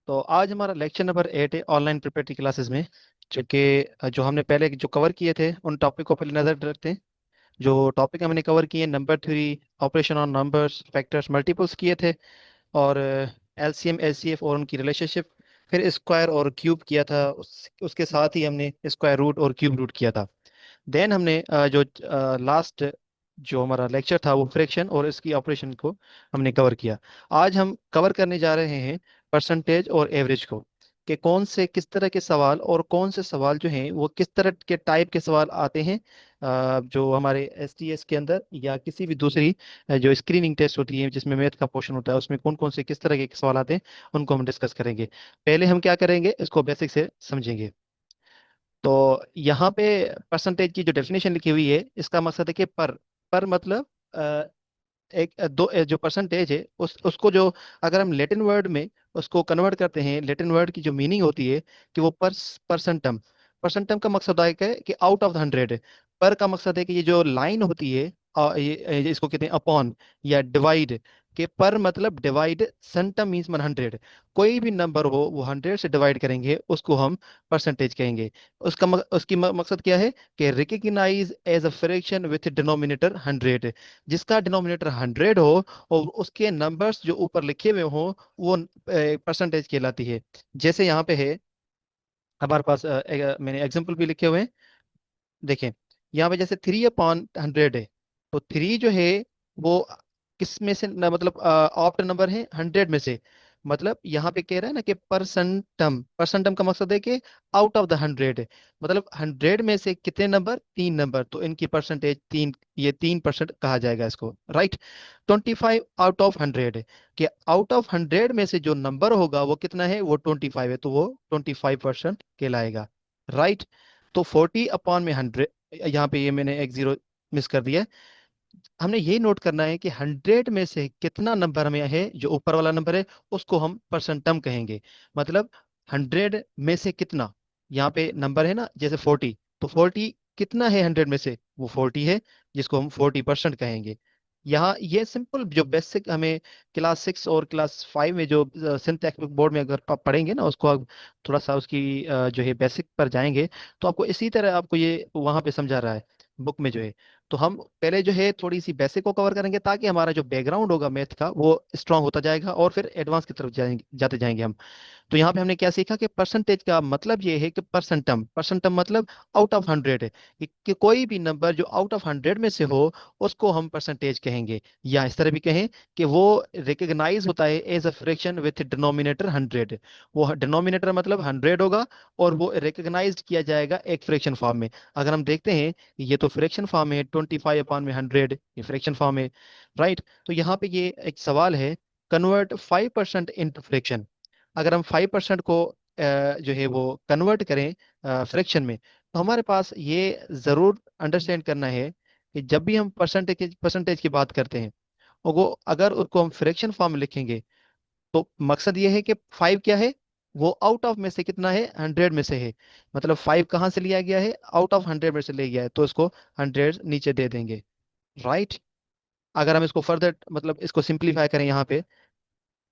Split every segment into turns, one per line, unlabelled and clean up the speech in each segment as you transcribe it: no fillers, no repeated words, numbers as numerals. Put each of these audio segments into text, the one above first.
तो आज हमारा लेक्चर नंबर 8 है ऑनलाइन प्रिपरेटरी क्लासेस में। जो हमने पहले जो कवर किए थे उन टॉपिक को पहले नज़र रखते हैं। जो टॉपिक हमने कवर किए, number three, operation on numbers, factors, multiples किए थे। और एलसीएम एलसीएफ और उनकी रिलेशनशिप। फिर स्क्वायर और क्यूब किया था, उसके साथ ही हमने स्क्वायर रूट और क्यूब रूट किया था। देन हमने जो लास्ट जो हमारा लेक्चर था वो फ्रैक्शन और इसकी ऑपरेशन को हमने कवर किया। आज हम कवर करने जा रहे हैं परसेंटेज और एवरेज को, कि कौन से किस तरह के सवाल और कौन से सवाल जो हैं वो किस तरह के टाइप के सवाल आते हैं। जो हमारे एसटीएस के अंदर या किसी भी दूसरी जो स्क्रीनिंग टेस्ट होती है जिसमें मैथ का पोर्शन होता है, उसमें कौन कौन से किस तरह के सवाल आते हैं उनको हम डिस्कस करेंगे। पहले हम क्या करेंगे, इसको बेसिक से समझेंगे। तो यहाँ पे परसेंटेज की जो डेफिनेशन लिखी हुई है, इसका मकसद है कि पर मतलब जो परसेंटेज है उसको जो अगर हम लैटिन वर्ड में उसको कन्वर्ट करते हैं, लैटिन वर्ड की जो मीनिंग होती है कि वो परसेंटम। परसेंटम का मकसद है कि आउट ऑफ द 100। पर का मकसद है कि ये जो लाइन होती है, ये इसको कहते हैं अपॉन या डिवाइड। के पर मतलब डिवाइड, सेंटम मीन्स 100। कोई भी नंबर हो वो 100 से डिवाइड करेंगे उसको हम परसेंटेज कहेंगे। मकसद क्या है कि recognise as a fraction with denominator 100। जिसका डिनोमिनेटर 100 हो और उसके नंबर्स जो ऊपर लिखे हुए हो वो परसेंटेज कहलाती है। जैसे यहाँ पे है हमारे पास मैंने एग्जांपल भी लिखे हुए हैं। देखें, यहाँ पे जैसे 3/100 है। तो थ्री जो है वो किस में से मतलब ऑप्ट नंबर है 100 में से। मतलब यहाँ पे कह रहा है ना कि परसेंटम, परसेंटम का मकसद है कि आउट ऑफ द 100। मतलब 100 में से कितने नंबर, 3 नंबर, तो इनकी परसेंटेज तीन, ये 3% कहा जाएगा इसको, राइट। 25 आउट ऑफ 100 कि आउट ऑफ 100 में से जो नंबर होगा वो कितना है, वो 25 है, तो वो 25% कहलाएगा, राइट। तो 40/100, यहाँ पे ये मैंने एक जीरो मिस कर दिया है। हमने ये नोट करना है कि 100 में से कितना नंबर हमें है, जो ऊपर वाला नंबर है उसको हम परसेंटम कहेंगे। मतलब 100 में से कितना, यहाँ पे नंबर है ना जैसे 40, तो 40 कितना है 100 में से, वो 40 है, जिसको हम 40% कहेंगे। यहाँ ये सिंपल जो बेसिक हमें क्लास 6 और क्लास 5 में जो सिंथेटिक बोर्ड में अगर आप पढ़ेंगे ना उसको, आप थोड़ा सा उसकी जो है बेसिक पर जाएंगे तो आपको इसी तरह आपको ये वहां पे समझा रहा है बुक में जो है। तो हम पहले जो है थोड़ी सी बेसिक को कवर करेंगे ताकि हमारा जो बैकग्राउंड होगा मैथ का वो स्ट्रांग होता जाएगा और फिर एडवांस की तरफ जाएंगे, जाते जाएंगे हम। तो यहाँ पे हमने क्या सीखा कि परसेंटेज का मतलब ये है कि परसेंटम, परसेंटम मतलब आउट ऑफ 100 है। कि कोई भी नंबर जो आउट ऑफ 100 में से हो उसको हम परसेंटेज कहेंगे। या इस तरह भी कहें कि वो रिकग्नाइज होता है as a fraction with denominator 100। वो डिनोमिनेटर मतलब 100 होगा और वो रिकग्नाइज किया जाएगा एक फ्रैक्शन फॉर्म में। अगर हम देखते हैं ये तो फ्रैक्शन फॉर्म है, 25/100 ये फ्रैक्शन फॉर्म है, राइट। तो यहाँ पे ये एक सवाल है, कन्वर्ट 5% इंटू फ्रैक्शन। अगर हम 5% को जो है वो कन्वर्ट करें फ्रैक्शन में, तो हमारे पास ये ज़रूर अंडरस्टैंड करना है कि जब भी हम परसेंटेज परसेंटेज की बात करते हैं और वो अगर उसको हम फ्रैक्शन फॉर्म में लिखेंगे, तो मकसद ये है कि 5 क्या है, वो आउट ऑफ में से कितना है, 100 में से है। मतलब 5 कहाँ से लिया गया है, आउट ऑफ 100 में से लिया गया है, तो इसको 100 नीचे दे देंगे, राइट। अगर हम इसको फर्दर मतलब इसको सिंप्लीफाई करें यहाँ पे,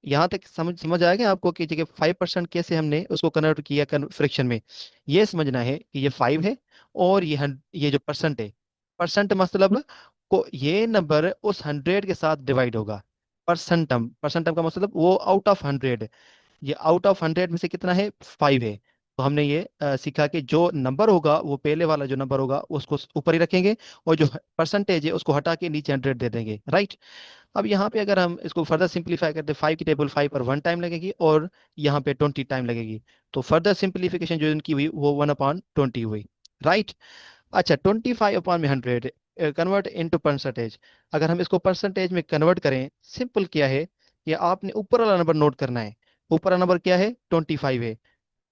यहाँ तक समझ समझ आएगा आपको कि जगह 5% कैसे हमने उसको कन्वर्ट किया फ्रैक्शन में। ये समझना है कि ये 5 है और ये जो परसेंट है, परसेंट मतलब को ये नंबर उस 100 के साथ डिवाइड होगा। परसेंटम, परसेंटम का मतलब वो आउट ऑफ 100, ये आउट ऑफ 100 में से कितना है, 5 है। तो हमने ये सीखा कि जो नंबर होगा वो पहले वाला जो नंबर होगा उसको ऊपर ही रखेंगे और जो परसेंटेज है उसको हटा के नीचे 100 दे देंगे, राइट। अब यहाँ पे अगर हम इसको फर्दर सिंप्लीफाई करते हैं, 5 की टेबल 5 पर 1 टाइम लगेगी और यहाँ पे 20 टाइम लगेगी। तो फर्दर सिंप्लीफिकेशन जो इनकी हुई वो 1/20 हुई, राइट। अच्छा, 25/100 कन्वर्ट इनटू परसेंटेज। अगर हम इसको परसेंटेज में कन्वर्ट करें, सिंपल क्या है कि आपने ऊपर वाला नंबर नोट करना है। ऊपर वाला नंबर क्या है, 25 है।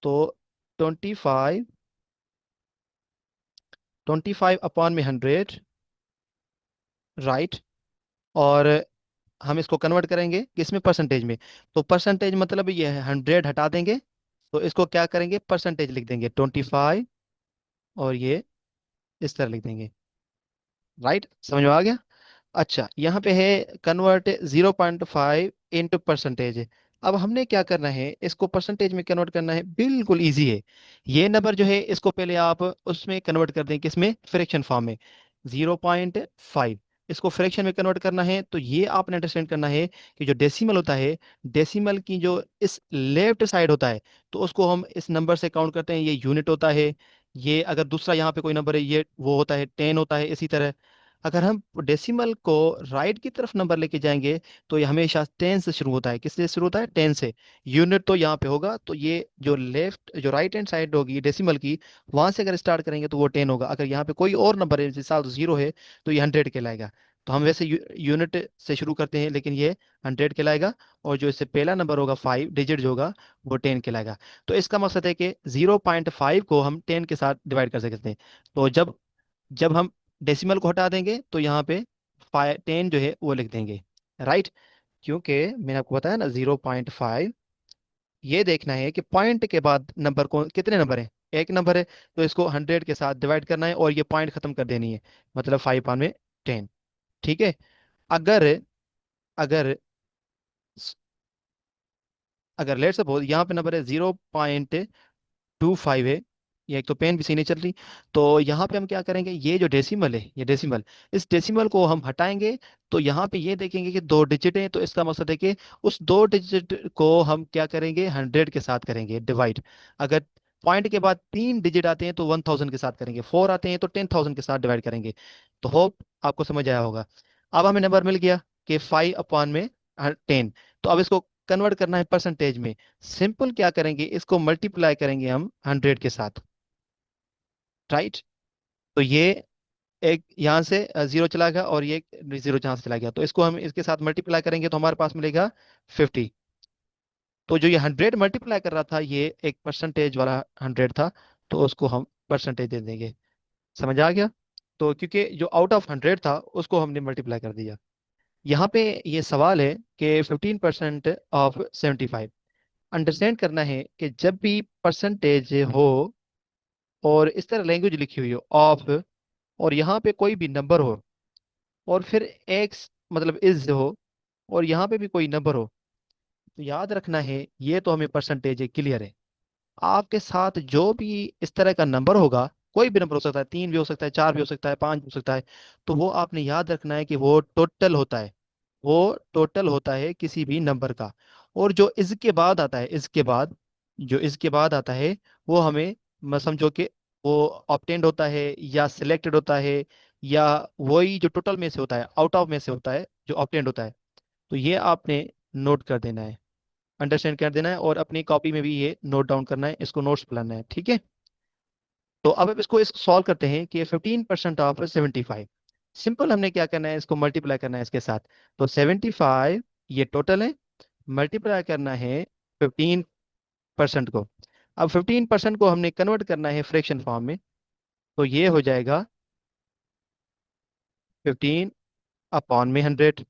तो 25, 25/100, राइट। और हम इसको कन्वर्ट करेंगे किसमें, परसेंटेज में। तो परसेंटेज मतलब ये है 100 हटा देंगे, तो इसको क्या करेंगे, परसेंटेज लिख देंगे 25, और ये इस तरह लिख देंगे, राइट। समझ में आ गया। अच्छा, यहाँ पे है कन्वर्ट 0.5 इंटू परसेंटेज। अब हमने क्या करना है, इसको परसेंटेज में कन्वर्ट करना है, बिल्कुल इजी है। ये नंबर जो है इसको पहले आप उसमें कन्वर्ट कर दें, किसमें, फ्रैक्शन फॉर्म में। 0.5 इसको फ्रैक्शन में कन्वर्ट करना है, तो ये आपने अंडरस्टैंड करना है कि जो डेसिमल होता है, डेसिमल की जो इस लेफ्ट साइड होता है, तो उसको हम इस नंबर से काउंट करते हैं, ये यूनिट होता है। ये अगर दूसरा यहाँ पे कोई नंबर है, ये वो होता है 10 होता है, इसी तरह। अगर हम डेसिमल को राइट की तरफ नंबर लेके जाएंगे, तो ये हमेशा 10 से शुरू होता है। किससे शुरू होता है, 10 से। यूनिट तो यहाँ पे होगा, तो ये जो राइट हैंड साइड होगी डेसिमल की, वहां से अगर स्टार्ट करेंगे तो वो 10 होगा। अगर यहाँ पे कोई और नंबर है, जैसे 0 है, तो ये 100 कहलाएगा। तो हम वैसे यूनिट से शुरू करते हैं, लेकिन ये 100 कहलाएगा। और जो इससे पहला नंबर होगा, 5 डिजिट जो होगा, वो 10 कहलाएगा। तो इसका मकसद है कि 0.5 को हम 10 के साथ डिवाइड कर सकते हैं। तो जब जब हम डेसिमल को हटा देंगे, तो यहाँ पे 10 जो है वो लिख देंगे, राइट। क्योंकि मैंने आपको बताया ना, 0.5, ये देखना है कि पॉइंट के बाद नंबर को कितने नंबर है, एक नंबर है, तो इसको 100 के साथ डिवाइड करना है और ये पॉइंट खत्म कर देनी है, मतलब 5/10। ठीक है। अगर अगर अगर लेट सपोज यहाँ पे नंबर है 0.25 है, ये एक तो पेन भी सही नहीं चल रही, तो यहाँ पे हम क्या करेंगे, ये जो डेसिमल है, ये डेसिमल, इस डेसिमल को हम हटाएंगे। तो यहाँ पे ये देखेंगे कि 2 डिजिट है, तो इसका मकसद है कि उस 2 डिजिट को हम क्या करेंगे, 100 के साथ करेंगे डिवाइड। अगर पॉइंट के बाद 3 डिजिट आते हैं, तो 1000 के साथ करेंगे। 4 आते हैं, तो 10,000 के साथ डिवाइड करेंगे। तो होप आपको समझ आया होगा। अब हमें नंबर मिल गया कि 5/10। तो अब इसको कन्वर्ट करना है परसेंटेज में। सिंपल क्या करेंगे, इसको मल्टीप्लाई करेंगे हम 100 के साथ, राइट। तो ये एक यहाँ से जीरो चला गया, और ये जीरो जहाँ से चला गया, तो इसको हम इसके साथ मल्टीप्लाई करेंगे, तो हमारे पास मिलेगा 50। तो जो ये 100 मल्टीप्लाई कर रहा था, ये एक परसेंटेज वाला 100 था, तो उसको हम परसेंटेज दे देंगे। समझ आ गया। तो क्योंकि जो आउट ऑफ 100 था, उसको हमने मल्टीप्लाई कर दिया। यहाँ पे ये सवाल है कि 15% ऑफ 75। अंडरस्टैंड करना है कि जब भी परसेंटेज हो और इस तरह लैंग्वेज लिखी हुई हो, ऑफ, और यहाँ पे कोई भी नंबर हो, और फिर एक्स मतलब इज हो, और यहाँ पे भी कोई नंबर हो, तो याद रखना है ये तो हमें परसेंटेज है, क्लियर है। आपके साथ जो भी इस तरह का नंबर होगा, कोई भी नंबर हो सकता है, 3 भी हो सकता है, 4 भी हो सकता है, 5 भी हो सकता है, तो वो आपने याद रखना है कि वो टोटल होता है। वो टोटल होता है किसी भी नंबर का। और जो इसके बाद आता है, इसके बाद जो इसके बाद आता है, वो हमें समझो कि वो ऑप्टेंड होता है या सिलेक्टेड होता है, या वही जो टोटल में से होता है, आउट ऑफ में से होता है, जो ऑप्टेंड होता है। तो ये आपने नोट कर देना है, अंडरस्टैंड कर देना है, और अपनी कॉपी में भी ये नोट डाउन करना है, इसको नोट्स बनाना है, ठीक है। तो अब इसको सॉल्व करते हैं कि 15% ऑफ 75। सिंपल, हमने क्या करना है, इसको मल्टीप्लाई करना है इसके साथ। तो 75 ये टोटल है, मल्टीप्लाई करना है 15% को। अब 15% को हमने कन्वर्ट करना है फ्रैक्शन फॉर्म में, तो ये हो जाएगा 15/100।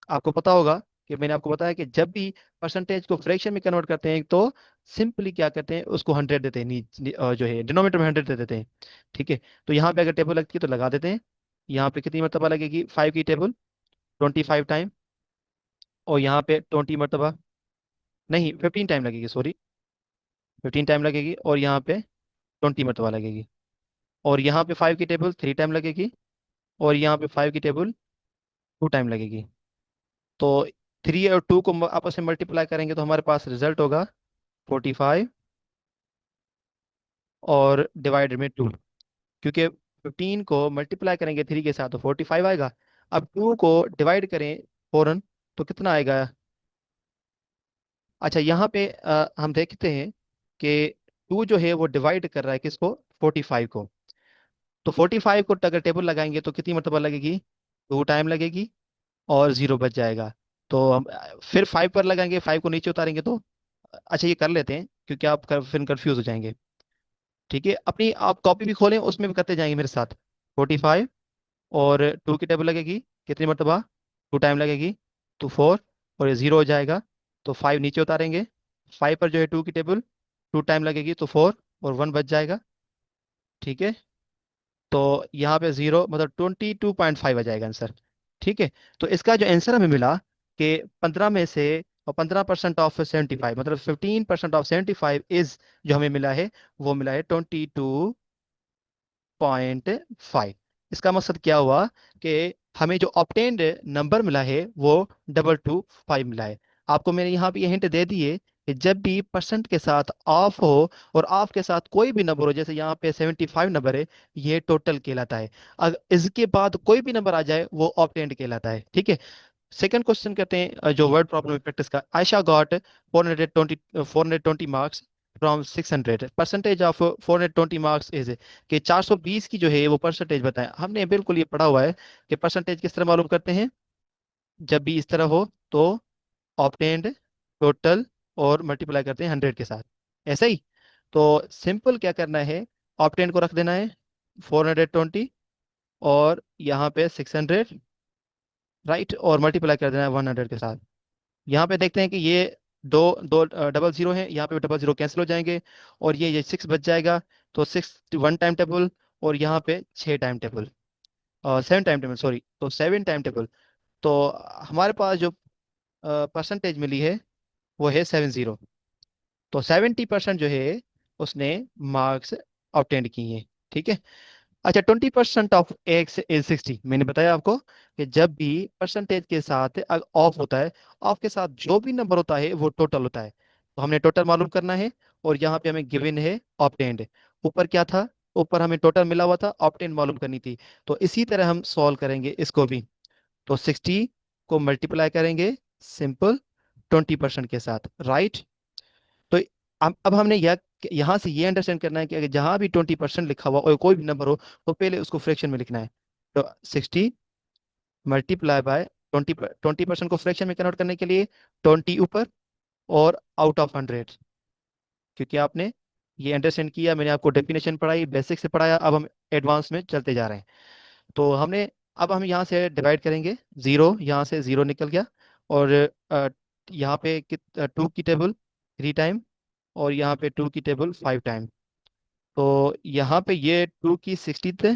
आपको पता होगा कि मैंने आपको बताया कि जब भी परसेंटेज को फ्रैक्शन में कन्वर्ट करते हैं, तो सिंपली क्या करते हैं, उसको 100 देते हैं, जो है डिनोमिनेटर में 100 दे देते हैं। ठीक है। तो यहाँ पे अगर टेबल लगती है तो लगा देते हैं। यहाँ पे कितनी मरतबा लगेगी, 5 की टेबल, 25 टाइम। और यहाँ पे 20 मरतबा, नहीं 15 टाइम लगेगी, सॉरी, 15 टाइम लगेगी। और यहाँ पे 20 मरतबा लगेगी। और यहाँ पे 5 की टेबल 3 टाइम लगेगी। और यहाँ पे 5 की टेबल 2 टाइम लगेगी। तो 3 और 2 को आपस में मल्टीप्लाई करेंगे, तो हमारे पास रिजल्ट होगा 45 और डिवाइडेड में 2। क्योंकि 15 को मल्टीप्लाई करेंगे 3 के साथ, तो 45 आएगा। अब 2 को डिवाइड करें फौरन, तो कितना आएगा। अच्छा, यहाँ पे हम देखते हैं कि 2 जो है वो डिवाइड कर रहा है किसको, 45 को। तो 45 को अगर टेबल लगाएंगे, तो कितनी मरतबा लगेगी, 2 टाइम लगेगी, और 0 बच जाएगा। तो हम फिर 5 पर लगाएंगे, 5 को नीचे उतारेंगे, तो अच्छा ये कर लेते हैं, क्योंकि आप फिर कंफ्यूज हो जाएंगे। ठीक है, अपनी आप कॉपी भी खोलें, उसमें भी करते जाएंगे मेरे साथ। 45 और 2 की टेबल लगेगी कितनी मरतबा, 2 टाइम लगेगी, तो 4, और ये 0 हो जाएगा। तो 5 नीचे उतारेंगे, 5 पर जो है 2 की टेबल, 2 टाइम लगेगी, तो 4, और 1 बच जाएगा। ठीक है। तो यहाँ पे 0 मतलब 22.5 आ जाएगा आंसर। ठीक है। तो इसका जो आंसर हमें मिला कि 15 में से और 15% ऑफ 75, मतलब 15% ऑफ 75 इज, जो हमें मिला है वो मिला है 22.5। इसका मकसद क्या हुआ कि हमें जो ऑब्टेन्ड नंबर मिला है वो 225 मिला है। आपको मैंने यहाँ पे ये हिंट दे दी है कि जब भी परसेंट के साथ ऑफ हो और ऑफ के साथ कोई भी नंबर हो, जैसे यहाँ पे 75 नंबर है, ये टोटल कहलाता है। अगर इसके बाद कोई भी नंबर आ जाए वो ऑब्टेन्ड कहलाता है, ठीक है। सेकंड क्वेश्चन कहते हैं जो वर्ड प्रॉब्लम प्रैक्टिस का, Ayesha got 420 marks from 600, percentage of 420 marks is, कि 420 की जो है वो परसेंटेज बताएं। हमने बिल्कुल ये पढ़ा हुआ है कि परसेंटेज किस तरह मालूम करते हैं, जब भी इस तरह हो तो ऑब्टेन्ड, टोटल और मल्टीप्लाई करते हैं 100 के साथ, ऐसा ही। तो सिंपल क्या करना है, ऑब्टेन्ड को रख देना है 420 और यहाँ पे 600, राइट, और मल्टीप्लाई कर देना है 100 के साथ। यहाँ पे देखते हैं कि ये दो दो डबल जीरो है, यहाँ पे डबल जीरो कैंसिल हो जाएंगे और ये 6 बच जाएगा। तो 6 1 टाइम टेबल, और यहाँ पे 6 time table, 7 time table, sorry, तो 7 टाइम टेबल। तो हमारे पास जो परसेंटेज मिली है वो है 70। तो 70% जो है उसने मार्क्स ऑब्टेंड किए हैं, ठीक है। अच्छा, 20% ऑफ x इज 60, मैंने बताया आपको कि जब भी परसेंटेज के साथ ऑफ होता है, ऑफ के साथ जो भी नंबर होता है वो टोटल होता है। तो हमने टोटल मालूम करना है, और यहाँ पे हमें गिवन है ऑब्टेंड। ऊपर क्या था, ऊपर हमें टोटल मिला हुआ था, ऑब्टेंड मालूम करनी थी। तो इसी तरह हम सॉल्व करेंगे इसको भी। तो 60 को मल्टीप्लाई करेंगे सिंपल 20% के साथ, राइट। तो अब हमने यह यहाँ से ये अंडरस्टैंड करना है कि अगर जहां भी 20% लिखा हुआ और कोई भी नंबर हो तो पहले उसको फ्रैक्शन में लिखना है। तो 60 मल्टीप्लाई बाय 20% को फ्रैक्शन में कन्वर्ट करने के लिए 20 ऊपर और आउट ऑफ 100, क्योंकि आपने ये अंडरस्टैंड किया, मैंने आपको डेफिनेशन पढ़ाई, बेसिक से पढ़ाया, अब हम एडवांस में चलते जा रहे हैं। तो हमने, अब हम यहाँ से डिवाइड करेंगे, जीरो, यहाँ से जीरो निकल गया, और यहाँ पे 2 की टेबल 3 टाइम, और यहाँ पे 2 की टेबल 5 टाइम। तो यहाँ पे ये 2 की 60 थे,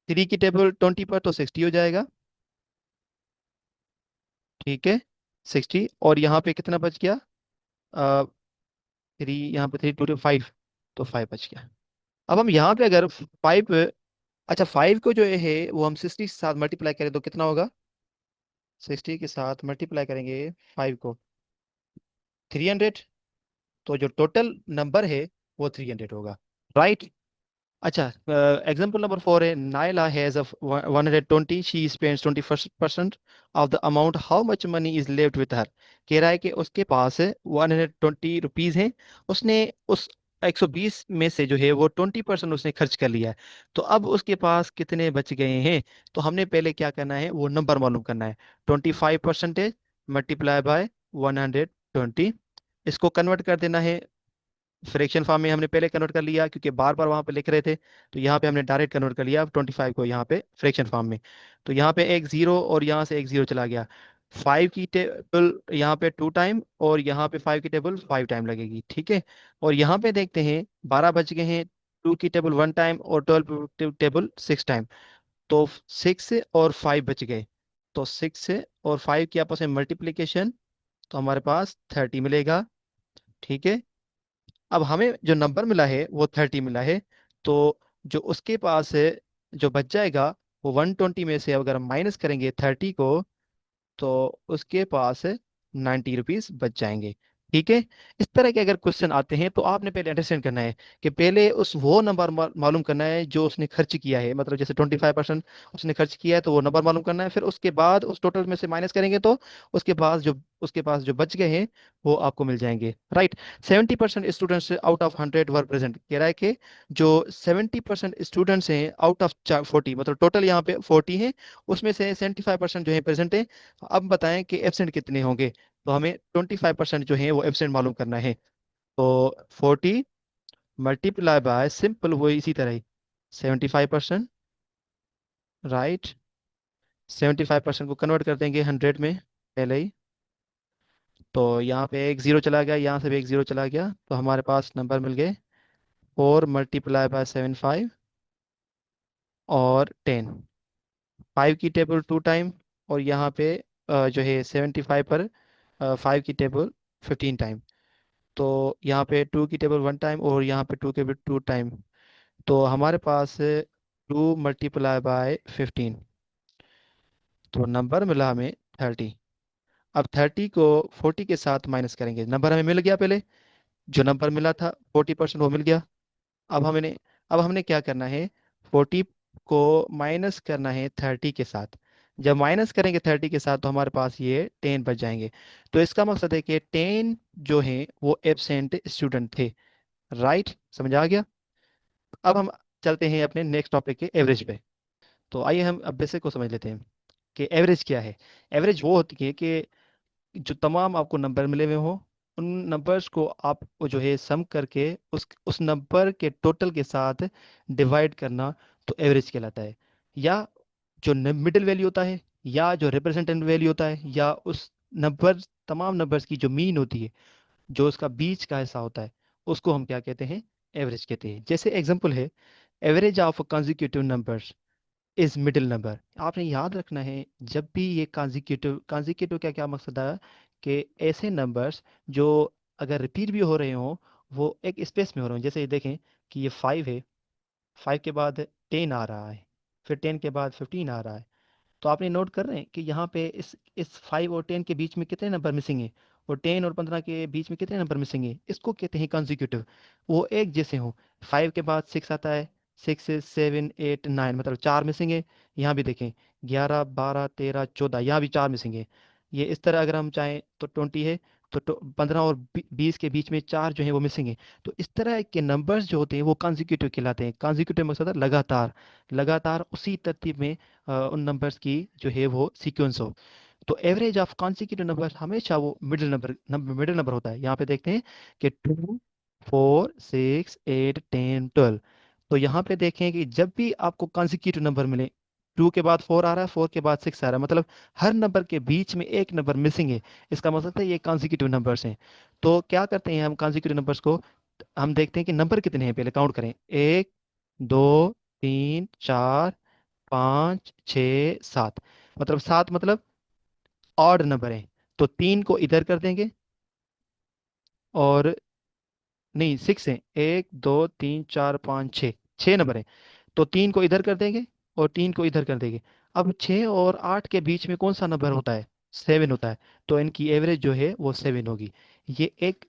3 की टेबल 20 पर, तो 60 हो जाएगा, ठीक है। 60, और यहाँ पे कितना बच गया, 3, यहाँ पे 3 2 5, तो 5 बच गया। अब हम यहाँ पे अगर 5, अच्छा 5 को जो है वो हम 60 के साथ मल्टीप्लाई करें तो कितना होगा, 60 के साथ मल्टीप्लाई करेंगे 5 को, 300। तो जो टोटल नंबर है वो 300 होगा, राइट। अच्छा, एग्जाम्पल नंबर 4 है, Naila has a 120, she spends 20% of the amount, how much money is left with her. कह रहा है कि उसके पास 120 हैं, उसने उस 120 में से जो है वो 20% उसने खर्च कर लिया है। तो अब उसके पास कितने बच गए हैं। तो हमने पहले क्या करना है, वो नंबर मालूम करना है। 25% मल्टीप्लाई बाय 120, इसको कन्वर्ट कर देना है फ्रैक्शन फॉर्म में। हमने पहले कन्वर्ट कर लिया क्योंकि बार बार वहां पे लिख रहे थे, तो यहाँ पे हमने डायरेक्ट कन्वर्ट कर लिया 25 को यहाँ पे फ्रैक्शन फॉर्म में। तो यहाँ पे एक जीरो और यहाँ से एक जीरो चला गया। 5 की टेबल यहाँ पे 2 टाइम, और यहाँ पे 5 की टेबल 5 टाइम लगेगी, ठीक है। और यहाँ पे देखते हैं 12 बच गए हैं, 2 की टेबल 1 टाइम और 12 टेबल 6 टाइम। तो 6 और 5 बच गए। तो 6 और 5 की आपस में मल्टीप्लीकेशन, तो हमारे पास 30 मिलेगा, ठीक है। अब हमें जो नंबर मिला है वो 30 मिला है। तो जो उसके पास है, जो बच जाएगा, वो 120 में से अगर हम माइनस करेंगे 30 को, तो उसके पास 90 रुपीज बच जाएंगे, ठीक है। इस तरह के अगर क्वेश्चन आते हैं तो आपने पहले अंडरस्टैंड करना है कि पहले उस वो नंबर मालूम करना है जो उसने खर्च किया है, मतलब जैसे 25% उसने खर्च किया है तो वो नंबर मालूम करना है, फिर उसके बाद उस टोटल में से माइनस करेंगे तो उसके पास जो बच गए हैं वो आपको मिल जाएंगे, right. 70% students out of 100 were present, कह रहा है कि जो 70% स्टूडेंट्स हैं आउट ऑफ 40, मतलब टोटल यहाँ पे 40 हैं, उसमें से 75% जो है प्रेजेंट है। अब बताएं कि एब्सेंट कितने होंगे। तो हमें 25% जो है वो एब्सेंट मालूम करना है। तो 40 मल्टीप्लाई बाय सिंपल वो इसी तरह ही 75%, राइट। 75% को कन्वर्ट कर देंगे 100 में पहले ही। तो यहाँ पे एक जीरो चला गया, यहाँ से भी एक जीरो चला गया, तो हमारे पास नंबर मिल गए 4 × 75 और 10। 5 की टेबल 2 टाइम, और यहाँ पे जो है 75 पर फाइव की टेबल 15 टाइम, तो यहाँ पे टू की टेबल 1 टाइम और यहाँ पे टू के भी 2 टाइम। तो हमारे पास 2 × 15, तो नंबर मिला हमें 30। अब 30 को 40 के साथ माइनस करेंगे, नंबर हमें मिल गया पहले, जो नंबर मिला था 40% वो मिल गया। अब हमने अब हमने क्या करना है, 40 को माइनस करना है 30 के साथ। जब माइनस करेंगे 30 के साथ तो हमारे पास ये 10 बच जाएंगे। तो इसका मकसद है कि 10 जो हैं वो एब्सेंट स्टूडेंट थे। राइट, समझ आ गया। अब हम चलते हैं अपने नेक्स्ट टॉपिक के एवरेज पे। तो आइए हम अब बेसिक को समझ लेते हैं कि एवरेज क्या है। एवरेज वो होती है कि जो तमाम आपको नंबर मिले हुए हो, उन नंबर्स को आप वो जो है सम करके उस नंबर के टोटल के साथ डिवाइड करना, तो एवरेज कहलाता है। या जो मिडिल वैल्यू होता है, या जो रिप्रेजेंटेटिव वैल्यू होता है, या उस नंबर तमाम नंबर्स की जो मीन होती है, जो उसका बीच का हिस्सा होता है, उसको हम क्या कहते हैं, एवरेज कहते हैं। जैसे एग्जांपल है, average of consecutive numbers is middle number. आपने याद रखना है, जब भी ये कॉन्जिक्यूटिव का क्या मकसद है, कि ऐसे नंबर्स जो अगर रिपीट भी हो रहे हो, वो एक स्पेस में हो रहे हो। जैसे ये देखें कि ये 5 है, 5 के बाद 10 आ रहा है, फिर 10 के बाद 15 आ रहा है। तो आपने नोट कर रहे हैं कि यहाँ पे इस 5 और 10 के बीच में कितने नंबर मिसिंग हैं, और 10 और 15 के बीच में कितने नंबर मिसिंग हैं। इसको कहते हैं कॉन्जिक्यूटिव। वो एक जैसे हों। 5 के बाद 6 आता है, 6 7 8 9, मतलब 4 मिसिंग है। यहाँ भी देखें, 11 12 13 14, यहाँ भी 4 मिसिंग है। ये इस तरह अगर हम चाहें तो 20 है, तो 15 और 20 के बीच में 4 जो है वो मिसिंग है। तो इस तरह के नंबर्स जो होते हैं वो कॉन्जिक्यूटिव कहलाते हैं। कॉन्जिक्यूटिव मकसद है लगातार, लगातार उसी तरतीब में उन नंबर्स की जो है वो सीक्वेंस हो। तो एवरेज ऑफ कॉन्सिक्यूटिव नंबर हमेशा वो मिडिल नंबर होता है। यहाँ पे देखते हैं कि 2 4 6 8 10 12। तो यहाँ पे देखें कि जब भी आपको कॉन्सिक्यूटिव नंबर मिले, 2 के बाद 4 आ रहा है, 4 के बाद 6 आ रहा है, मतलब हर नंबर के बीच में एक नंबर मिसिंग है। इसका मतलब है ये कॉन्सिक्यूटिव नंबर्स हैं। तो क्या करते हैं हम कॉन्सिक्यूटिव नंबर्स को, हम देखते हैं कि नंबर कितने हैं, पहले काउंट करें। 1 2 3 4 5 6 7, मतलब 7 मतलब ऑड नंबर है। तो 3 को इधर कर देंगे, और नहीं, 6 है, 1 2 3 4 5 6, 6 नंबर है। तो 3 को इधर कर देंगे और 3 को इधर कर देंगे। अब 6 और 8 के बीच में कौन सा नंबर होता है, 7 होता है। तो इनकी एवरेज जो है वो 7 होगी। ये एक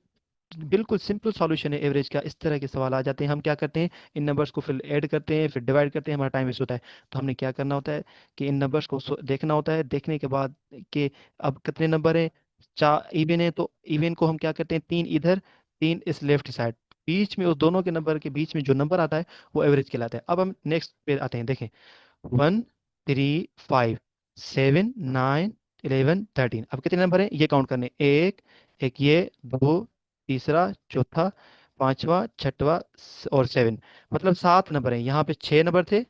बिल्कुल सिंपल सॉल्यूशन है एवरेज का। इस तरह के सवाल आ जाते हैं, हम क्या करते हैं, इन नंबर्स को फिर ऐड करते हैं, फिर डिवाइड करते हैं, हमारा टाइम वेस्ट होता है। तो हमने क्या करना होता है कि इन नंबर्स को देखना होता है। देखने के बाद कि अब कितने नंबर हैं, चार इवन है, तो इवन को हम क्या करते हैं, 3 इधर, 3 इस लेफ्ट साइड, बीच में उस दोनों के नंबर के बीच में जो नंबर आता है वो एवरेज कहलाता है। अब हम नेक्स्ट पे आते हैं, देखें, 1 3 5 7 9 11 13। अब कितने नंबर हैं ये काउंट करने, एक, एक ये, दो, तीसरा, चौथा, पांचवा, छठवा और 7, मतलब 7 नंबर हैं। यहाँ पे 6 नंबर थे,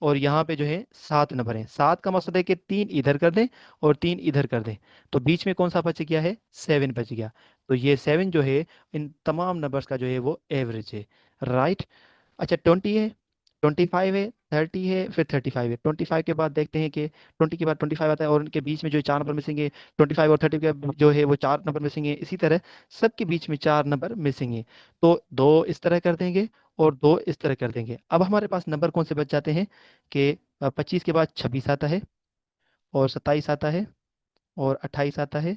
और यहाँ पे जो है 7 नंबर हैं। 7 का मकसद है कि 3 इधर कर दें और 3 इधर कर दें। तो बीच में कौन सा बच गया है, 7 बच गया। तो ये 7 जो है इन तमाम नंबर्स का जो है वो एवरेज है। राइट। अच्छा, 20 है, 25 है, 30 है, फिर 35 है। 25 के बाद देखते हैं कि 20 के बाद 25 आता है, और उनके बीच में जो 4 नंबर मिसिंग है। 25 और 30 के जो है वो 4 नंबर मिसिंग है। इसी तरह सबके बीच में 4 नंबर मिसिंग है। तो दो इस तरह कर देंगे और दो इस तरह कर देंगे। अब हमारे पास नंबर कौन से बच जाते हैं कि 25 के बाद 26 आता है, और 27 आता है, और 28 आता है,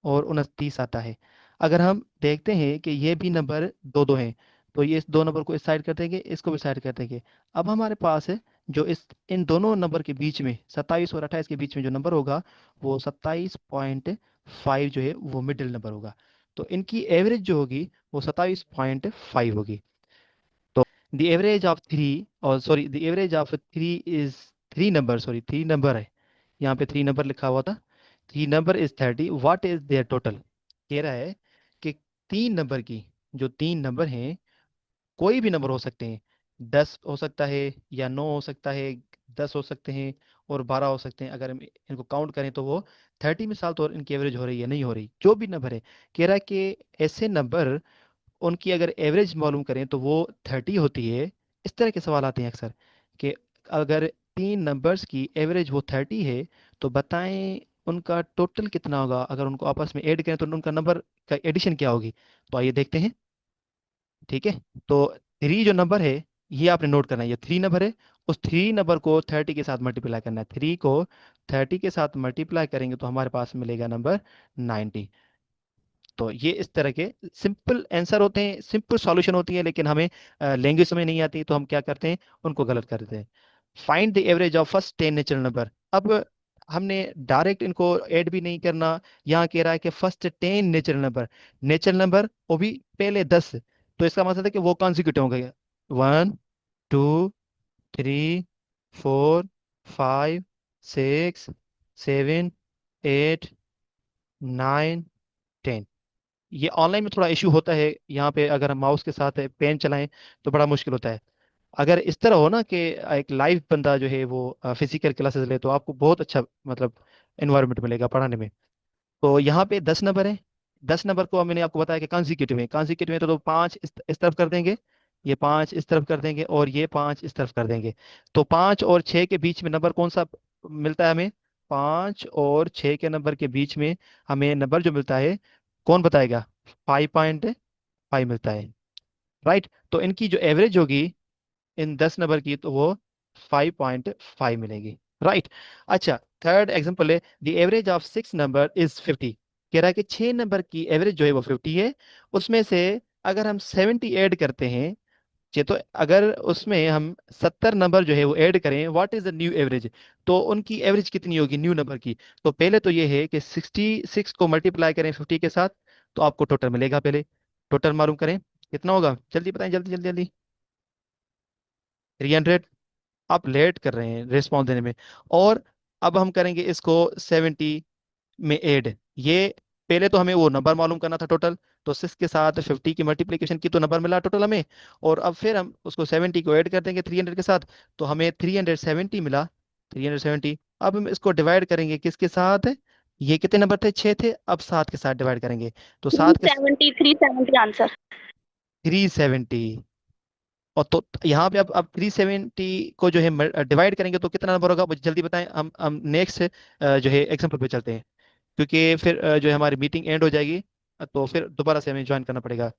और 29 आता है। अगर हम देखते हैं कि ये भी नंबर दो दो हैं, तो ये इस दो नंबर को इस साइड कर देंगे, इसको भी साइड कर देंगे। अब हमारे पास है जो इस इन दोनों नंबर के बीच में, 27 और 28 के बीच में जो नंबर होगा, वो 27.5 जो है वो मिडिल नंबर होगा। तो इनकी एवरेज जो होगी वो 27.5 होगी। द एवरेज ऑफ थ्री, और sorry, the average of three is, three number, sorry, three number है, यहाँ पे 3 नंबर लिखा हुआ था। 3 number is 30, what is their total. कह रहा है कि 3 नंबर की, जो 3 नंबर हैं, कोई भी नंबर हो सकते हैं। 10 हो सकता है, या 9 हो सकता है, 10 हो सकते हैं, और 12 हो सकते हैं। अगर हम इनको काउंट करें तो वो 30 में साल तो इनकी एवरेज हो रही है, नहीं हो रही, जो भी नंबर है। कह रहा है कि ऐसे नंबर, उनकी अगर एवरेज मालूम करें तो वो 30 होती है। इस तरह के सवाल आते हैं अक्सर कि अगर 3 नंबर्स की एवरेज वो 30 है, तो बताएं उनका टोटल कितना होगा, अगर उनको आपस में ऐड करें तो उनका नंबर का एडिशन क्या होगी। तो आइए देखते हैं। ठीक है। तो थ्री जो नंबर है, ये आपने नोट करना है, ये थ्री नंबर है। उस थ्री नंबर को 30 के साथ मल्टीप्लाई करना है। थ्री को 30 के साथ मल्टीप्लाई करेंगे तो हमारे पास मिलेगा नंबर 90। तो ये इस तरह के सिंपल आंसर होते हैं, सिंपल सॉल्यूशन होती है, लेकिन हमें लैंग्वेज समझ नहीं आती तो हम क्या करते हैं, उनको गलत कर देते हैं। Find the average of first 10 natural number. अब हमने डायरेक्ट इनको ऐड भी नहीं करना। यहाँ कह रहा है कि first 10 natural number, natural number वो भी पहले 10। तो इसका मतलब है कि वो कॉन्जिक्यूटिव होंगे। 1, 2, 3, 4, 5, 6, 7, 8, 9, 10। ये ऑनलाइन में थोड़ा इशू होता है, यहाँ पे अगर हम माउस के साथ पेन चलाएं तो बड़ा मुश्किल होता है। अगर इस तरह हो ना कि एक लाइव बंदा जो है वो फिजिकल क्लासेस ले, तो आपको बहुत अच्छा मतलब एनवायरनमेंट मिलेगा पढ़ाने में। तो यहाँ पे 10 नंबर है। 10 नंबर को मैंने आपको बताया कि कॉन्जिक्यूटिव है, कॉन्जिक्यूटिव है तो पाँच इस तरफ कर देंगे, ये पाँच इस तरफ कर देंगे, और ये पाँच इस तरफ कर देंगे। तो 5 और 6 के बीच में नंबर कौन सा मिलता है हमें। 5 और 6 के नंबर के बीच में हमें नंबर जो मिलता है, कौन बताएगा। 5.5 मिलता है। राइट। तो इनकी जो एवरेज होगी इन 10 नंबर की, तो वो 5.5 मिलेगी। राइट। अच्छा, थर्ड एग्जांपल है, the average of 6 number is 50। कह रहा है कि 6 नंबर की एवरेज जो है वो 50 है। उसमें से अगर हम 70 ऐड करते हैं, तो अगर उसमें हम 70 नंबर जो है वो ऐड करें, what is the new average. तो उनकी एवरेज कितनी होगी न्यू नंबर की। तो पहले तो ये है कि 66 को मल्टीप्लाई करें 50 के साथ, तो आपको टोटल मिलेगा। पहले टोटल मालूम करें कितना होगा, जल्दी बताएं, जल्दी जल्दी जल्दी। 300। आप लेट कर रहे हैं रिस्पॉन्स देने में। और अब हम करेंगे इसको 70 में ऐड। ये पहले तो हमें वो नंबर मालूम करना था टोटल। तो 6 के साथ 50 की मल्टीप्लिकेशन की तो नंबर मिला टोटल हमें। और अब फिर हम उसको 70 को ऐड कर देंगे 300 के साथ, तो हमें 370 मिला। 370। अब हम इसको डिवाइड करेंगे किसके साथ, ये कितने नंबर थे, 6 थे, अब 7 के साथ डिवाइड करेंगे। तो
थ्री
7 के
सेवेंटी 370 आंसर।
370। और तो यहाँ पे अब 370 को जो है डिवाइड करेंगे तो कितना नंबर होगा, मुझे जल्दी बताएं। हम नेक्स्ट जो है एग्जाम्पल पे चलते हैं, क्योंकि फिर जो है हमारी मीटिंग एंड हो जाएगी। तो फिर दोबारा से हमें ज्वाइन करना पड़ेगा।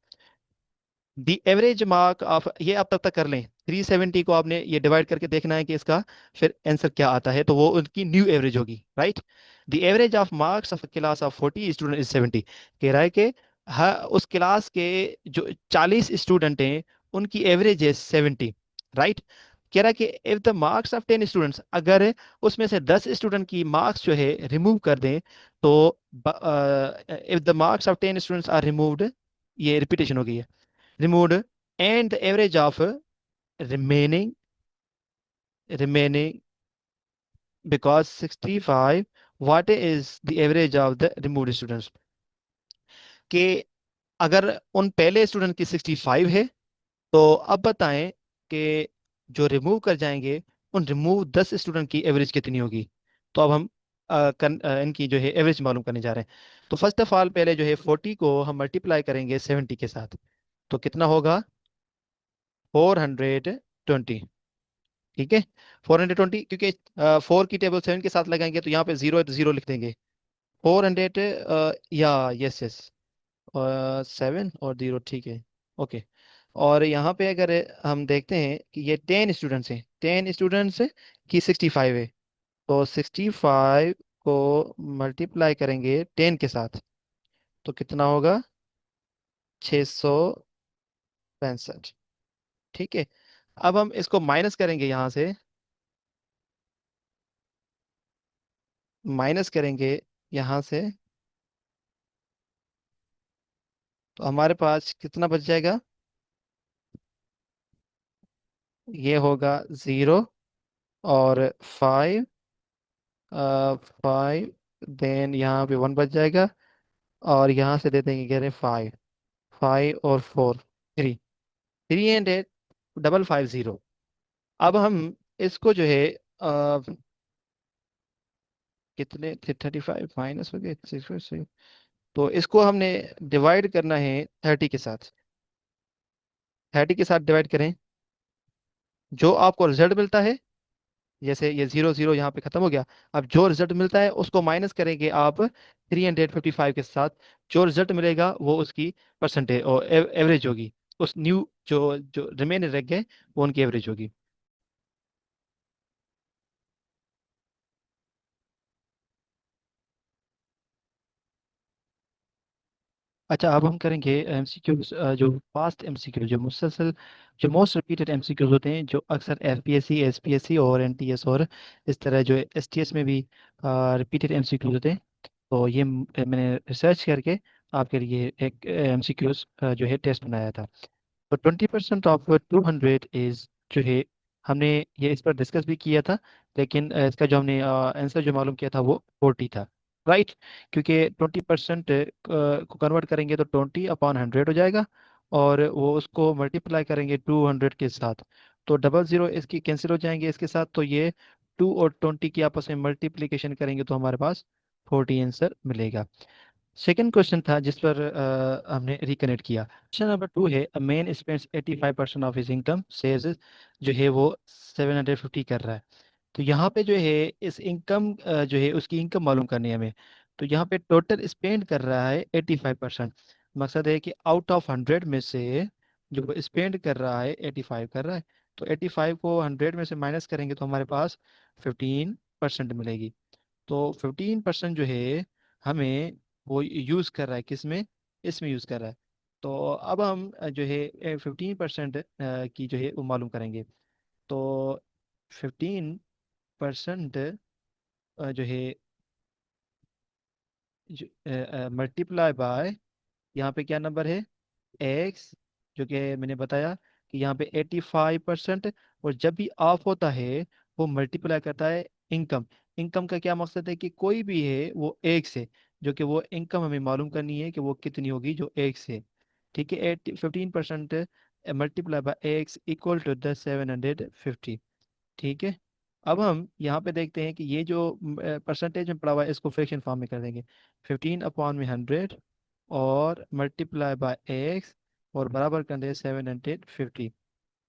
दी एवरेज मार्क ऑफ, ये आप तब तक कर लें। 370 को आपने ये डिवाइड करके देखना है कि इसका फिर आंसर क्या आता है, तो वो उनकी न्यू एवरेज होगी। Right. The average of marks of class of 40 student is 70। कह रहा है कि हर उस क्लास के जो 40 स्टूडेंट हैं, उनकी एवरेज है 70। राइट। कह रहा है कि if the marks of 10 students, अगर उसमें से 10 स्टूडेंट की मार्क्स जो है रिमूव कर दें, तो if the marks of 10 students are removed, ये रिपीटेशन हो गई है, removed, and the average of remaining because 65, what is the average of the removed students। कि अगर उन पहले स्टूडेंट की 65 है, तो अब बताएं कि जो रिमूव कर जाएंगे, उन रिमूव 10 स्टूडेंट की एवरेज कितनी होगी। तो अब हम इनकी जो है एवरेज मालूम करने जा रहे हैं। तो फर्स्ट ऑफ ऑल पहले जो है 40 को हम मल्टीप्लाई करेंगे 70 के साथ, तो कितना होगा, 420। ठीक है। 420, क्योंकि 4 की टेबल 7 के साथ लगाएंगे तो यहाँ पे जीरो है तो जीरो लिख देंगे। 400 या यस यस, 7 और जीरो, ठीक है। ओके। और यहाँ पे अगर हम देखते हैं कि ये 10 स्टूडेंट्स हैं, 10 स्टूडेंट्स की 65 है, तो 65 को मल्टीप्लाई करेंगे 10 के साथ, तो कितना होगा, 665। ठीक है। अब हम इसको माइनस करेंगे यहाँ से, माइनस करेंगे यहाँ से, तो हमारे पास कितना बच जाएगा, ये होगा 0 और 5, 5, देन यहाँ पे 1 बच जाएगा, और यहाँ से दे देंगे, कह रहे 5, 5 और 4, 3, 3 एंड 8, 550। अब हम इसको जो है कितने थे, 35 माइनस हो गए 6, तो इसको हमने डिवाइड करना है 30 के साथ। 30 के साथ डिवाइड करें, जो आपको रिजल्ट मिलता है जैसे ये 0 0 यहाँ पे खत्म हो गया। अब जो रिजल्ट मिलता है उसको माइनस करेंगे आप 355 के साथ। जो रिजल्ट मिलेगा वो उसकी परसेंटेज और एवरेज होगी। उस न्यू जो जो रिमेन रह गए वो उनकी एवरेज होगी। अच्छा, अब हम करेंगे एमसीक्यूज, जो पास्ट एमसीक्यू, जो मुसलसल, जो मोस्ट रिपीटेड एमसीक्यूज होते हैं, जो अक्सर एफपीएससी, एसपीएससी और एनटीएस और इस तरह जो एसटीएस में भी रिपीटेड एमसीक्यूज होते हैं। तो ये मैंने रिसर्च करके आपके लिए एक एमसीक्यूज जो है टेस्ट बनाया था। तो 20% ऑफ 200 इज जो है, हमने ये इस पर डिस्कस भी किया था, लेकिन इसका जो हमने आंसर जो मालूम किया था वो 40 था। राइट। क्योंकि 20% को कन्वर्ट करेंगे तो 20/100 हो जाएगा, और वो उसको मल्टीप्लाई करेंगे 200 के साथ, तो डबल ज़ीरो इसकी कैंसिल हो जाएंगे इसके साथ। तो ये 2 और 20 की आपस में मल्टीप्लिकेशन करेंगे तो हमारे पास 40 आंसर मिलेगा। सेकंड क्वेश्चन था जिस पर हमने रिकनेक्ट किया। क्वेश्चन नंबर 2 है, a man spends 85% of his income saves, जो है वो 750 कर रहा है। तो यहाँ पे जो है इस इनकम जो है उसकी इनकम मालूम करनी है हमें। तो यहाँ पे टोटल स्पेंड कर रहा है 85%। मकसद है कि आउट ऑफ 100 में से जो वो स्पेंड कर रहा है 85 कर रहा है। तो 85 को 100 में से माइनस करेंगे तो हमारे पास 15% मिलेगी। तो 15% जो है हमें वो यूज़ कर रहा है किस में, इसमें यूज़ कर रहा है। तो अब हम जो है 15% की जो है वो मालूम करेंगे। तो 15% जो है मल्टीप्लाई बाय, यहाँ पे क्या नंबर है, एक्स, जो कि मैंने बताया कि यहाँ पे 85%। और जब भी ऑफ होता है वो मल्टीप्लाई करता है इनकम। इनकम का क्या मकसद है कि कोई भी है वो एक से, जो कि वो इनकम हमें मालूम करनी है कि वो कितनी होगी जो एक से। ठीक है, 15% multiply by x equal to the 750। ठीक है। अब हम यहाँ पे देखते हैं कि ये जो परसेंटेज में पड़ा हुआ है इसको फ्रैक्शन फॉर्म में कर देंगे। 15/100 और मल्टीप्लाई बाय एक्स और बराबर कर दें 750।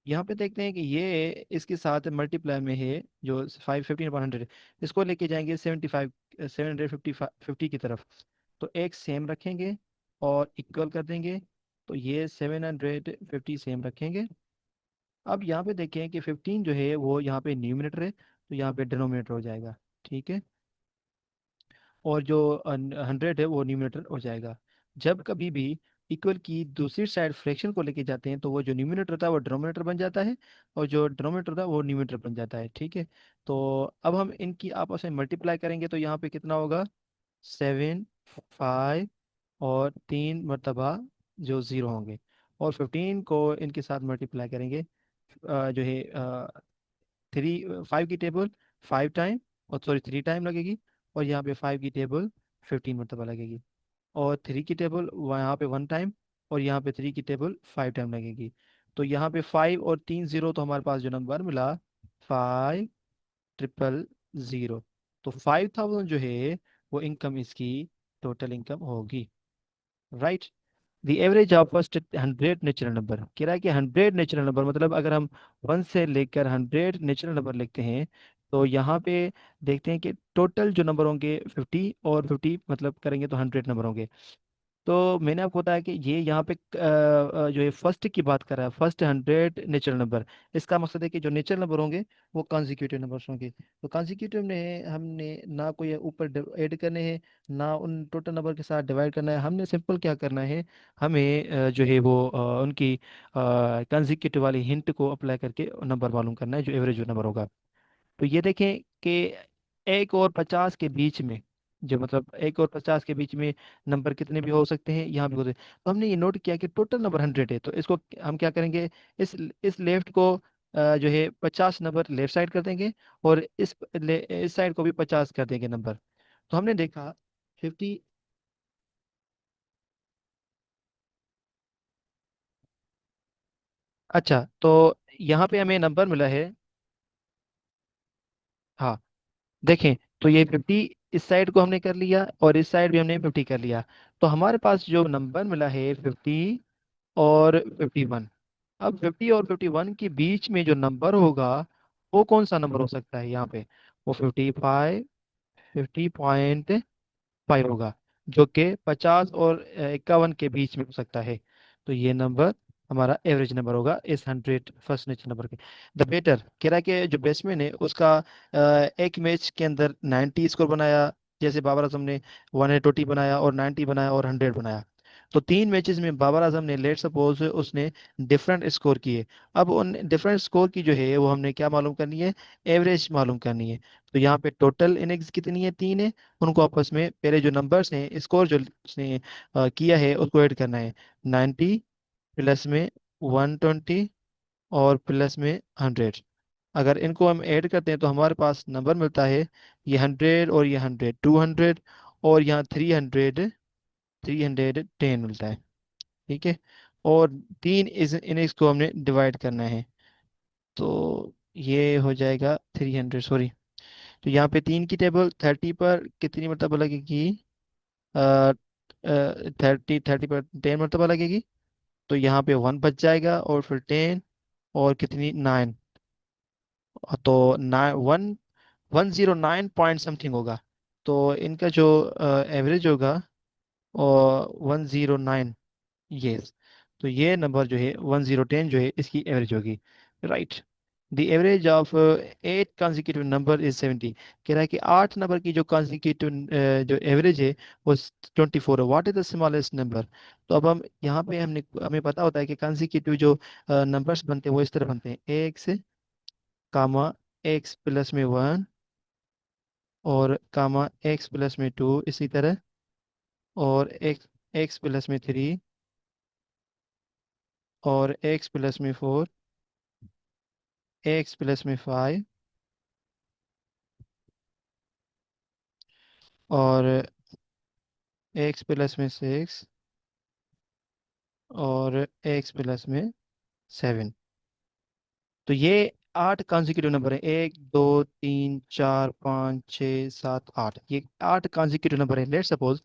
यहाँ पे देखते हैं कि ये इसके साथ मल्टीप्लाई में है, जो 15/100 इसको लेके जाएंगे 75, 750 की तरफ। तो एक सेम रखेंगे और इक्वल कर देंगे। तो ये 750 सेम रखेंगे। अब यहाँ पे देखें कि 15 जो है वो यहाँ पे न्यूमिनेटर है, तो यहाँ पे डिनोमिनेटर हो जाएगा। ठीक है। और जो 100 है वो न्यूमिनेटर हो जाएगा। जब कभी भी इक्वल की दूसरी साइड फ्रैक्शन को लेके जाते हैं तो वो जो न्यूमिनेटर होता है वो डिनोमिनेटर बन जाता है, और जो डिनोमिनेटर होता है वो न्यूमिनेटर बन जाता है। ठीक है। तो अब हम इनकी आपस में मल्टीप्लाई करेंगे तो यहाँ पे कितना होगा, 7, 5 और 3 मरतबा जो ज़ीरो होंगे, और 15 को इनके साथ मल्टीप्लाई करेंगे जो है 5 की टेबल 5 टाइम, और सॉरी 3 टाइम लगेगी। और यहाँ पे 5 की टेबल 15 मरतबा लगेगी। और 3 की टेबल यहाँ पे 1 टाइम, और यहाँ पे 3 की टेबल 5 टाइम लगेगी। तो यहाँ पे 5 और 3 ज़ीरो, तो हमारे पास जो नंबर मिला 5,000। तो 5,000 जो है वो इनकम इसकी टोटल इनकम होगी। Right. The average of first 100 natural number, कह रहा है कि 100 नेचुरल नंबर, मतलब अगर हम 1 से लेकर 100 नेचुरल नंबर लिखते हैं तो यहाँ पे देखते हैं कि टोटल जो नंबर होंगे 50, और 50 मतलब करेंगे तो 100 नंबर होंगे। तो मैंने आपको बताया कि ये यहाँ पे जो है फर्स्ट की बात कर रहा है, फर्स्ट 100 नेचुरल नंबर। इसका मकसद है कि जो नेचुरल नंबर होंगे वो कॉन्जिक्यूटिव नंबर्स होंगे। तो कॉन्जिक्यूटिव में हमने ना कोई ऊपर ऐड करने हैं, ना उन टोटल नंबर के साथ डिवाइड करना है। हमने सिंपल क्या करना है, हमें जो है वो उनकी कॉन्जिक्यूटिव वाली हिंट को अप्लाई करके नंबर मालूम करना है, जो एवरेज नंबर होगा। तो ये देखें कि 1 और 50 के बीच में, जो मतलब 1 और 50 के बीच में नंबर कितने भी हो सकते हैं, यहाँ भी होते हैं। तो हमने ये नोट किया कि टोटल नंबर 100 है, तो इसको हम क्या करेंगे, इस लेफ्ट को जो है 50 नंबर लेफ्ट साइड कर देंगे, और इस साइड को भी 50 कर देंगे नंबर। तो हमने देखा 50। अच्छा, तो यहाँ पे हमें नंबर मिला है। हाँ, देखें, तो ये 50 इस साइड को हमने कर लिया, और इस साइड भी हमने 50 कर लिया। तो हमारे पास जो नंबर मिला है 50 और 51। अब 50 और 51 के बीच में जो नंबर होगा वो कौन सा नंबर हो सकता है यहाँ पे? वो 50 होगा, जो कि 50 और 51 के बीच में हो सकता है। तो ये नंबर हमारा एवरेज नंबर होगा इस 100 फर्स्ट नंबर के। द बेटर कह रहा है कि जो बैट्समैन है उसका एक मैच के अंदर 90 स्कोर बनाया, जैसे बाबर आजम ने 120 बनाया और 90 बनाया और 100 बनाया। तो 3 मैचेस में बाबर आजम ने, लेट सपोज उसने डिफरेंट स्कोर किए। अब उन डिफरेंट स्कोर की जो है वो हमने क्या मालूम करनी है? एवरेज मालूम करनी है। तो यहाँ पे टोटल इनिंग्स कितनी है? 3 है। उनको आपस में पहले जो नंबर्स हैं, स्कोर जो उसने किया है उसको ऐड करना है। 90 प्लस में 120 और प्लस में 100। अगर इनको हम ऐड करते हैं तो हमारे पास नंबर मिलता है, ये 100 और ये 100, 200, और यहाँ 310 मिलता है। ठीक है। और 3 इस इनिंग्स को हमने डिवाइड करना है। तो ये हो जाएगा 300, सॉरी। तो यहाँ पे 3 की टेबल 30 पर कितनी मरतबा लगेगी? 30 पर 10 मरतबा लगेगी। तो यहाँ पे 1 बच जाएगा और फिर 10 और कितनी 9। तो 109 समथिंग होगा। तो इनका जो एवरेज होगा, और 109, यस। तो ये नंबर जो है 1010 जो है इसकी एवरेज होगी, right. The average of 8 consecutive number is 70। कह रहा है कि 8 नंबर की जो consecutive जो एवरेज है वो 24 है। What is the smallest number? तो अब हम यहाँ पे हमें पता होता है कि consecutive जो नंबर्स बनते हैं वो इस तरह बनते हैं, एक्स कामा एक्स प्लस में 1, और कामा एक्स प्लस में 2, इसी तरह, और एक्स एक्स प्लस में 3, और एक्स प्लस में 4, एक्स प्लस में 5, और एक्स प्लस में 6, और एक्स प्लस में 7। तो ये 8 consecutive नंबर है, 1 2 3 4 5 6 7 8। ये 8 consecutive नंबर है। लेट सपोज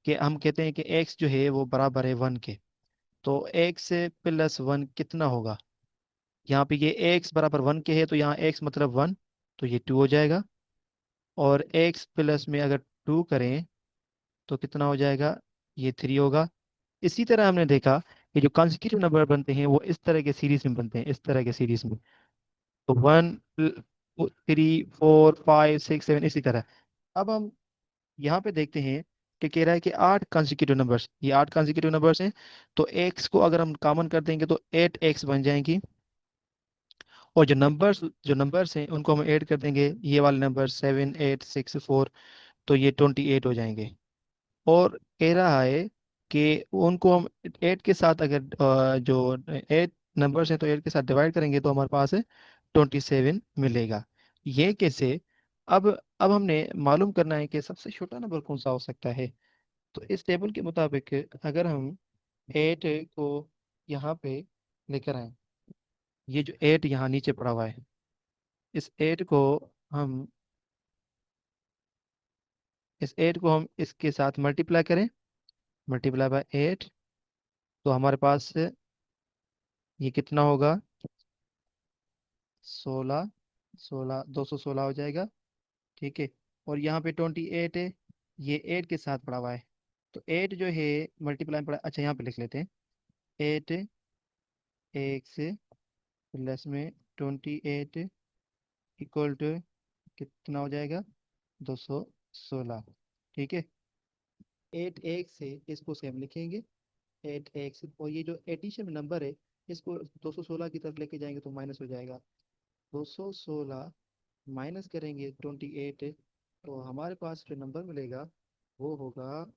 कि हम कहते हैं कि एक्स जो है वो बराबर है 1 के। तो एक्स प्लस 1 कितना होगा? यहाँ पे ये एक्स बराबर 1 के है, तो यहाँ एक्स मतलब 1, तो ये 2 हो जाएगा। और एक्स प्लस में अगर 2 करें तो कितना हो जाएगा? ये 3 होगा। इसी तरह हमने देखा कि जो कॉन्जिक्यूटिव नंबर बनते हैं वो इस तरह के सीरीज में बनते हैं, इस तरह के सीरीज में। तो 1 3 4 5 6 7, इसी तरह। अब हम यहाँ पे देखते हैं कि कह रहा है कि 8 consecutive नंबर्स, ये 8 consecutive नंबर्स हैं। तो एक्स को अगर हम कॉमन कर देंगे तो 8x बन जाएंगी। और जो नंबर्स हैं उनको हम ऐड कर देंगे, ये वाले नंबर 7 8 6 4, तो ये 28 हो जाएंगे। और कह रहा है कि उनको हम 8 के साथ अगर जो 8 नंबर्स हैं तो 8 के साथ डिवाइड करेंगे तो हमारे पास 27 मिलेगा। ये कैसे? अब हमने मालूम करना है कि सबसे छोटा नंबर कौन सा हो सकता है। तो इस टेबल के मुताबिक अगर हम 8 को यहाँ पे लेकर आए, ये जो 8 यहाँ नीचे पड़ा हुआ है, इस 8 को हम इस 8 को हम इसके साथ मल्टीप्लाई करें, मल्टीप्लाई बाय 8, तो हमारे पास ये कितना होगा? 16, 216 हो जाएगा। ठीक है। और यहाँ पे 28 है, ये 8 के साथ पड़ा हुआ है। तो 8 जो है मल्टीप्लाई पड़ा, अच्छा यहाँ पे लिख लेते हैं। 8 एक्स प्लस में 28 इक्वल टू कितना हो जाएगा? 216। ठीक है। 8 एक्स है, इसको सेम लिखेंगे। 8x, और ये जो एडिशन नंबर है इसको 216 की तरफ लेके जाएंगे तो माइनस हो जाएगा। 216 माइनस करेंगे 28, तो हमारे पास जो नंबर मिलेगा वो होगा,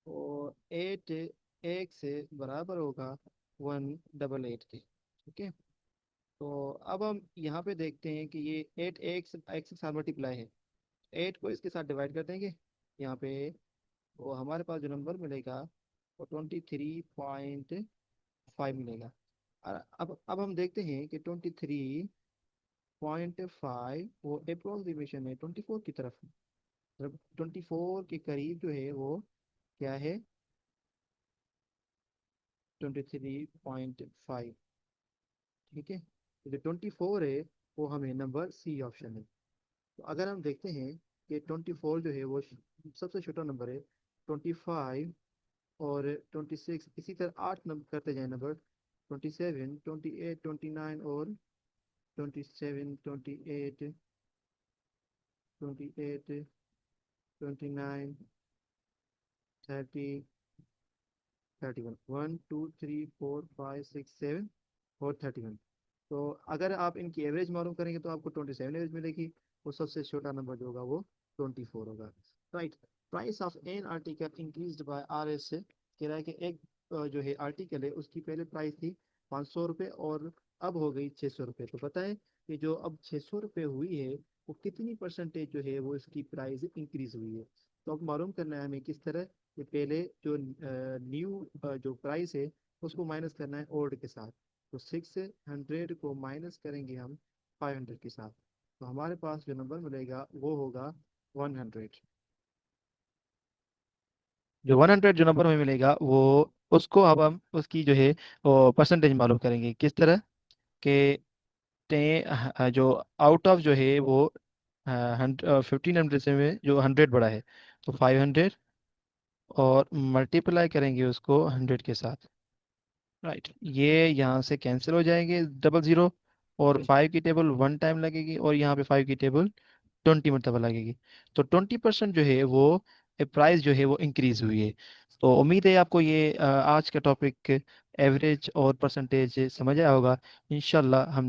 और 8x बराबर होगा 188 के। ठीक है। तो अब हम यहाँ पे देखते हैं कि ये 8x एक्स के साथ मल्टीप्लाई है, 8 को इसके साथ डिवाइड कर देंगे यहाँ पे, तो हमारे पास जो नंबर मिलेगा वो 23.5 मिलेगा। और अब हम देखते हैं कि 23.5 वो अप्रोक्सीमेशन है 24 की तरफ। मतलब 24 के करीब जो है वो क्या है? 23.5। ठीक है, तो जो 24 है वो हमें नंबर सी ऑप्शन है। तो अगर हम देखते हैं कि 24 जो है वो सबसे छोटा नंबर है, 25 और 26 इसी तरह 8 नंबर करते जाए नंबर, 27, 28, 29 और 27, 28, 28, 29, 30, 31, 1 2 3 4 5 6 7 और 31। तो अगर आप इनकी एवरेज मालूम करेंगे तो आपको 27 एवरेज मिलेगी। वो सबसे छोटा नंबर जो होगा वो 24 होगा। Right. Price of an article increased by R S से कह रहा है कि एक जो है आर्टिकल है उसकी पहले प्राइस थी 500 रुपये और अब हो गई 600 रुपये। तो पता है कि जो अब 600 रुपये हुई है वो कितनी परसेंटेज जो है वो इसकी प्राइस इंक्रीज हुई है। तो अब मालूम करना है हमें किस तरह कि पहले जो न्यू जो प्राइस है उसको माइनस करना है ओल्ड के साथ। तो 600 को माइनस करेंगे हम 500 के साथ, तो हमारे पास जो नंबर मिलेगा वो होगा 100। जो 100 जो नंबर हमें मिलेगा वो उसको अब हम उसकी जो है वो परसेंटेज मालूम करेंगे किस तरह के जो आउट ऑफ जो है वो 1500 से में जो 100 बड़ा है तो 500 और मल्टीप्लाई करेंगे उसको 100 के साथ। राइट, ये यहाँ से कैंसिल हो जाएंगे डबल ज़ीरो, और 5 की टेबल 1 टाइम लगेगी और यहाँ पे 5 की टेबल 20 मरतबा लगेगी। तो 20% जो है वो प्राइस जो है वो इंक्रीज हुई है। तो उम्मीद है आपको ये आज का टॉपिक एवरेज और परसेंटेज समझ आया होगा। इंशाल्लाह हम